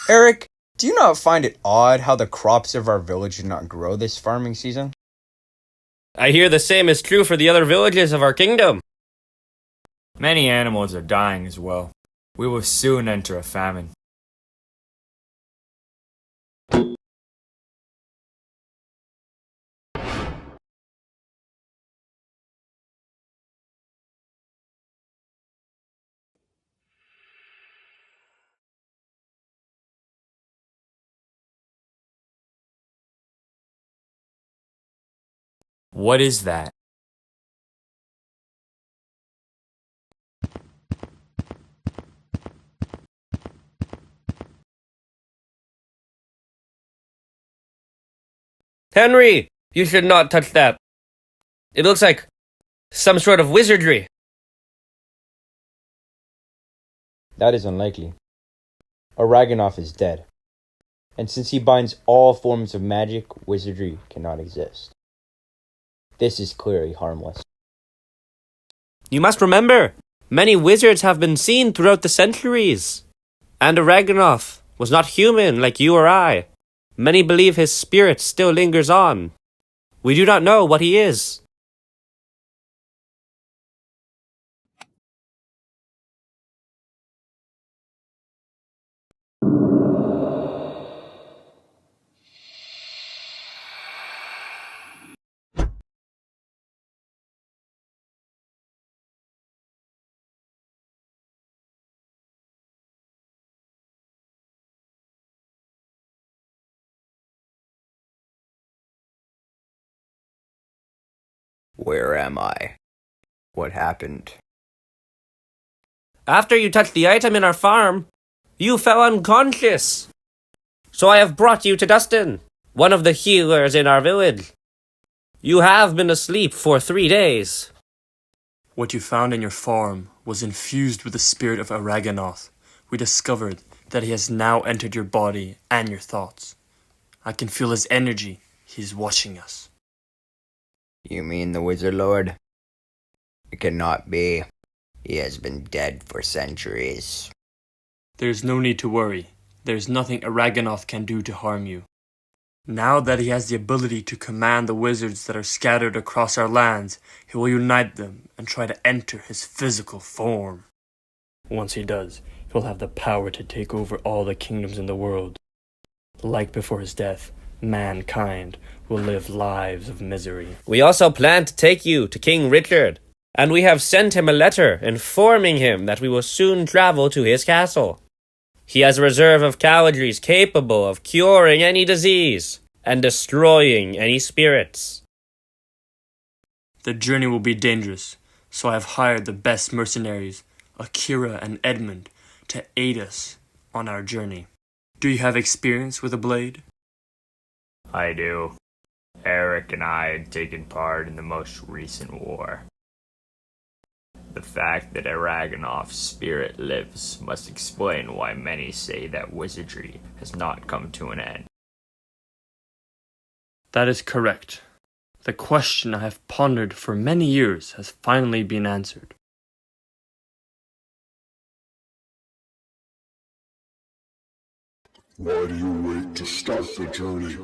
Eric, do you not find it odd how the crops of our village did not grow this farming season? I hear the same is true for the other villages of our kingdom. Many animals are dying as well. We will soon enter a famine. What is that? Henry, you should not touch that. It looks like some sort of wizardry. That is unlikely. Araganoth is dead. And since he binds all forms of magic, wizardry cannot exist. This is clearly harmless. You must remember, many wizards have been seen throughout the centuries. And Araganoth was not human like you or I. Many believe his spirit still lingers on. We do not know what he is. Where am I? What happened? After you touched the item in our farm, you fell unconscious. So I have brought you to Dustin, one of the healers in our village. You have been asleep for 3 days. What you found in your farm was infused with the spirit of Araganoth. We discovered that he has now entered your body and your thoughts. I can feel his energy. He is watching us. You mean the Wizard Lord? It cannot be. He has been dead for centuries. There is no need to worry. There is nothing Araganoth can do to harm you. Now that he has the ability to command the wizards that are scattered across our lands, he will unite them and try to enter his physical form. Once he does, he will have the power to take over all the kingdoms in the world. Like before his death, mankind will live lives of misery. We also plan to take you to King Richard, and we have sent him a letter informing him that we will soon travel to his castle. He has a reserve of cowardries capable of curing any disease and destroying any spirits. The journey will be dangerous, so I have hired the best mercenaries, Akira and Edmund, to aid us on our journey. Do you have experience with a blade? I do. Eric and I had taken part in the most recent war. The fact that Araganoth's spirit lives must explain why many say that wizardry has not come to an end. That is correct. The question I have pondered for many years has finally been answered. Why do you wait to start the journey?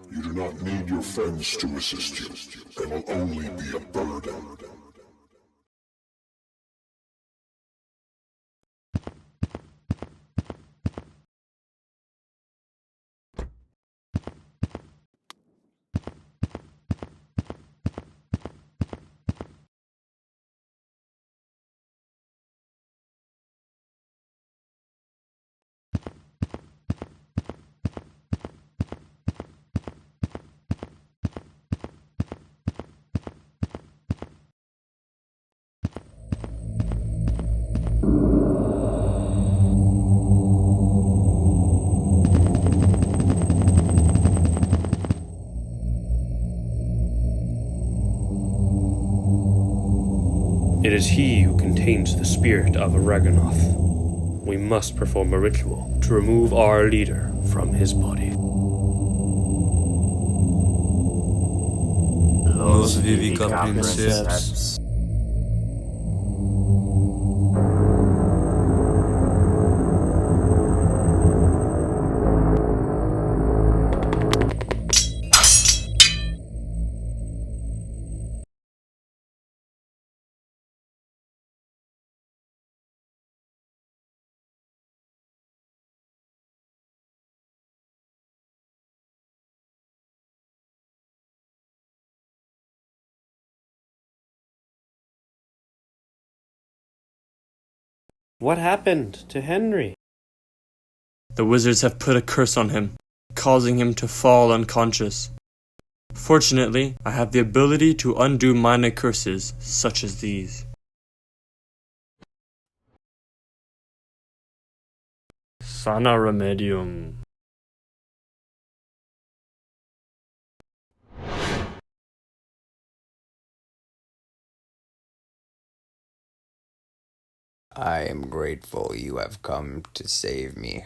You do not need your friends to assist you. They will only be a burden. is he who contains the spirit of Araganoth. We must perform a ritual to remove our leader from his body. Los vivica princeps. What happened to Henry? The wizards have put a curse on him, causing him to fall unconscious. Fortunately, I have the ability to undo minor curses such as these. Sana Remedium. I am grateful you have come to save me.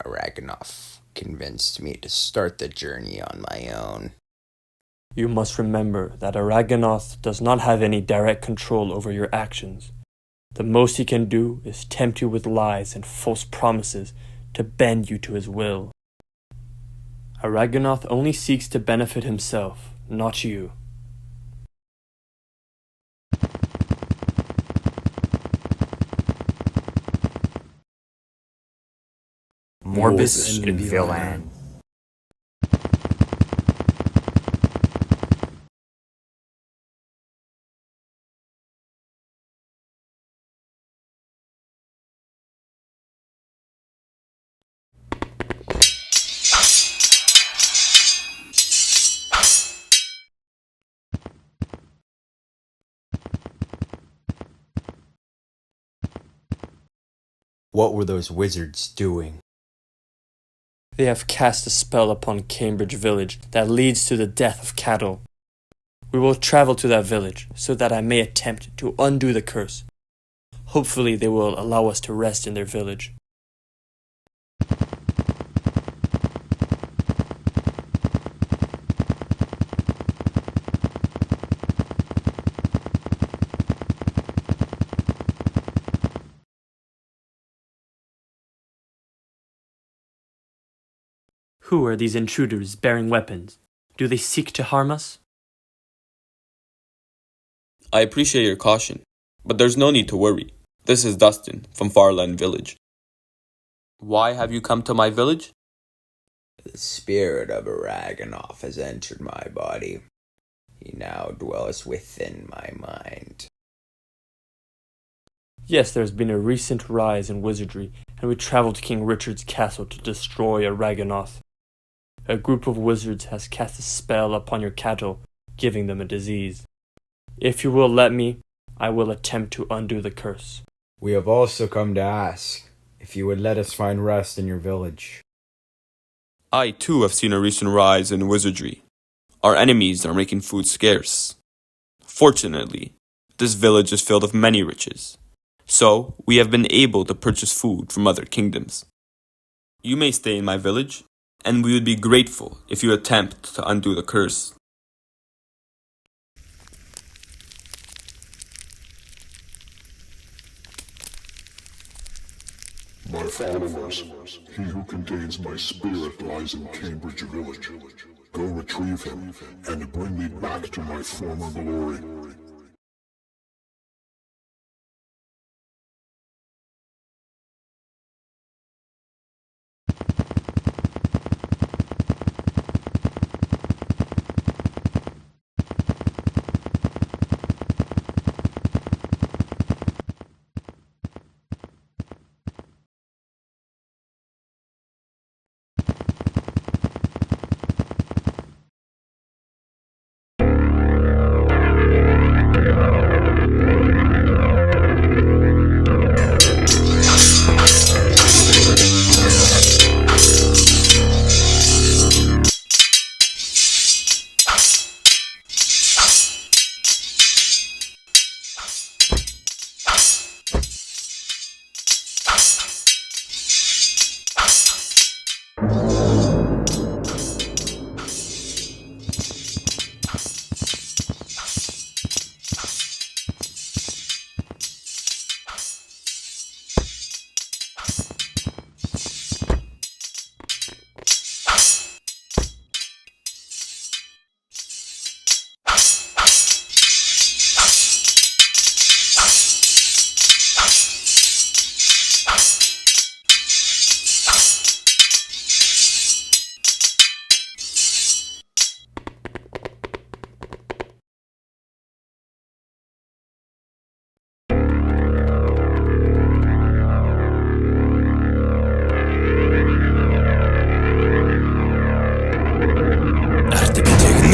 Araganoth convinced me to start the journey on my own. You must remember that Araganoth does not have any direct control over your actions. The most he can do is tempt you with lies and false promises to bend you to his will. Araganoth only seeks to benefit himself, not you. Morbus in villain. What were those wizards doing? They have cast a spell upon Cambridge Village that leads to the death of cattle. We will travel to that village so that I may attempt to undo the curse. Hopefully they will allow us to rest in their village. Who are these intruders bearing weapons? Do they seek to harm us? I appreciate your caution, but there's no need to worry. This is Dustin from Farland Village. Why have you come to my village? The spirit of Araganoth has entered my body. He now dwells within my mind. Yes, there has been a recent rise in wizardry, and we traveled to King Richard's castle to destroy Araganoth. A group of wizards has cast a spell upon your cattle, giving them a disease. If you will let me, I will attempt to undo the curse. We have also come to ask if you would let us find rest in your village. I too have seen a recent rise in wizardry. Our enemies are making food scarce. Fortunately, this village is filled with many riches, so we have been able to purchase food from other kingdoms. You may stay in my village, and we would be grateful if you attempt to undo the curse. My followers, he who contains my spirit lies in Cambridge Village. Go retrieve him, and bring me back to my former glory.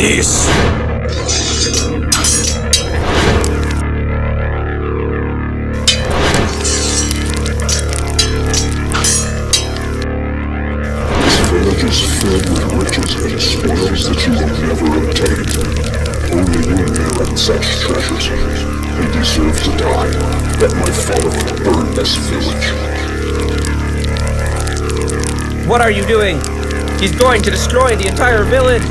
enemies. Village is filled with riches and spoils that you will never obtain. Only you merit such treasures. He deserves to die. Let my father burn this village. What are you doing? He's going to destroy the entire village!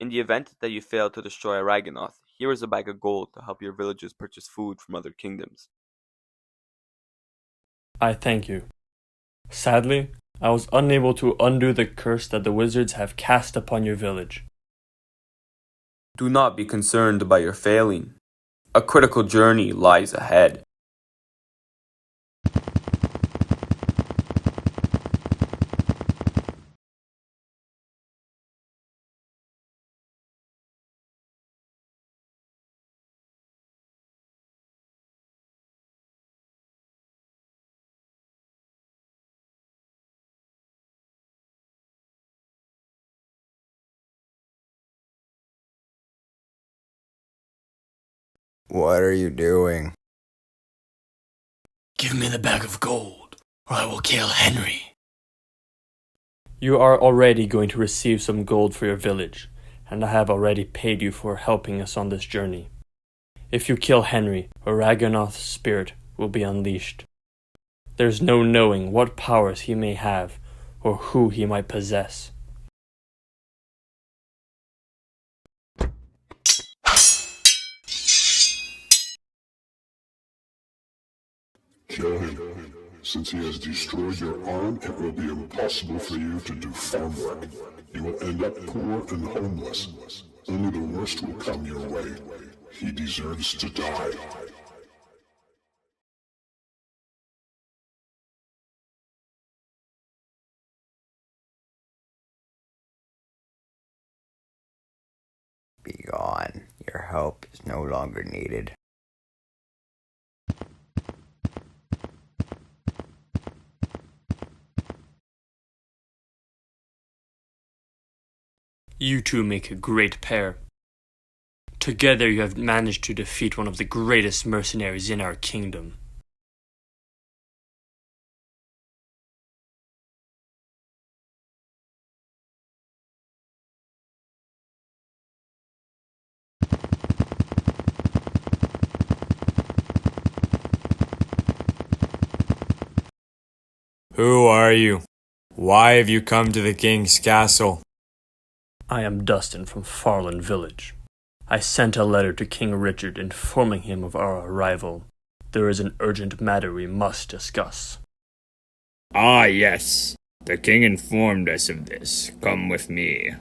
In the event that you fail to destroy Araganoth, here is a bag of gold to help your villagers purchase food from other kingdoms. I thank you. Sadly, I was unable to undo the curse that the wizards have cast upon your village. Do not be concerned by your failing. A critical journey lies ahead. What are you doing? Give me the bag of gold, or I will kill Henry. You are already going to receive some gold for your village, and I have already paid you for helping us on this journey. If you kill Henry, Araganoth's spirit will be unleashed. There's no knowing what powers he may have, or who he might possess. Kill him. Since he has destroyed your arm, it will be impossible for you to do farm work. You will end up poor and homeless. Only the worst will come your way. He deserves to die. Be gone. Your help is no longer needed. You two make a great pair. Together you have managed to defeat one of the greatest mercenaries in our kingdom. Who are you? Why have you come to the king's castle? I am Dustin from Farland Village. I sent a letter to King Richard informing him of our arrival. There is an urgent matter we must discuss. Ah, yes. The king informed us of this. Come with me.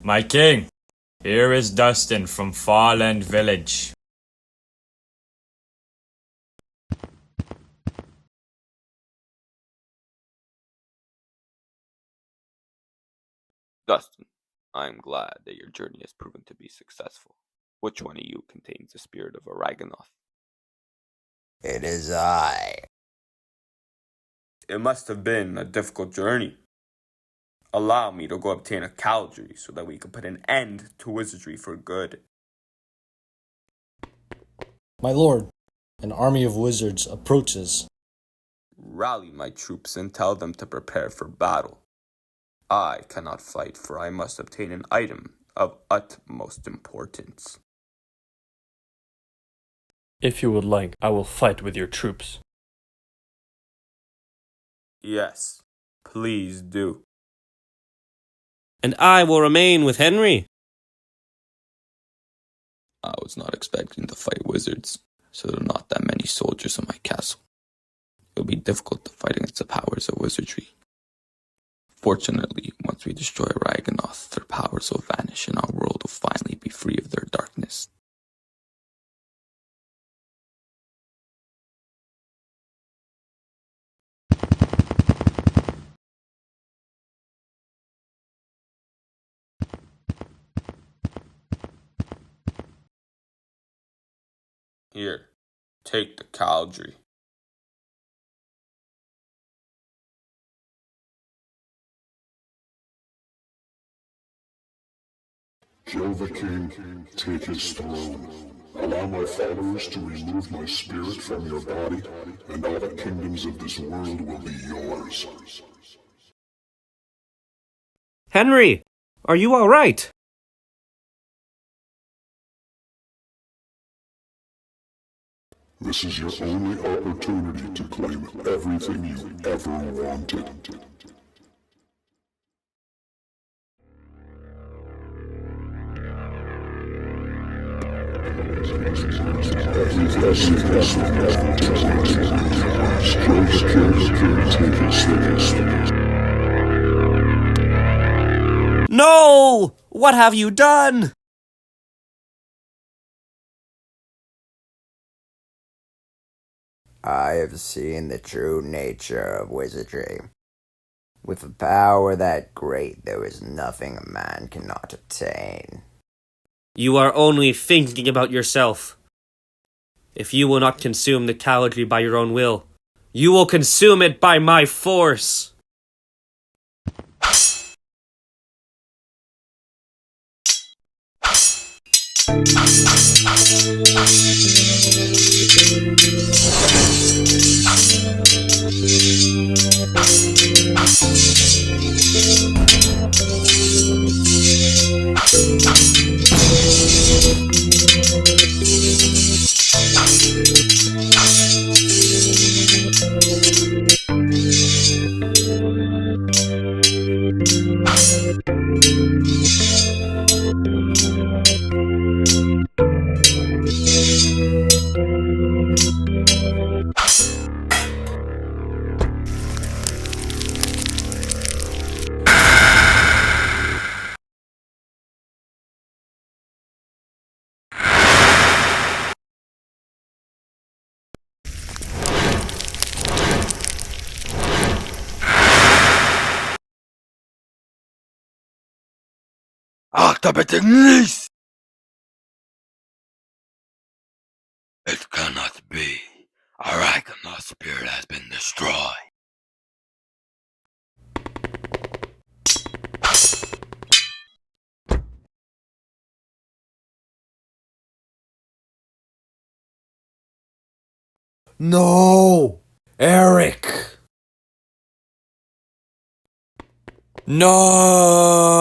My king, here is Dustin from Farland Village. Dustin, I am glad that your journey has proven to be successful. Which one of you contains the spirit of Araganoth? It is I. It must have been a difficult journey. Allow me to go obtain a cavalry so that we can put an end to wizardry for good. My lord, an army of wizards approaches. Rally my troops and tell them to prepare for battle. I cannot fight, for I must obtain an item of utmost importance. If you would like, I will fight with your troops. Yes, please do. And I will remain with Henry. I was not expecting to fight wizards, so there are not that many soldiers in my castle. it'll be difficult to fight against the powers of wizardry. Fortunately, once we destroy Araganoth, their powers will vanish and our world will finally be free of their darkness. Here, take the cauldron. Kill the king, take his throne. Allow my followers to remove my spirit from your body, and all the kingdoms of this world will be yours. Henry, are you all right? This is your only opportunity to claim everything you ever wanted. No! What have you done? I have seen the true nature of wizardry. With a power that great, there is nothing a man cannot obtain. You are only thinking about yourself. If you will not consume the cowardly by your own will, you will consume it by my force. Octobetinglis! It cannot be. Araganoth's spirit has been destroyed. No! Eric! No!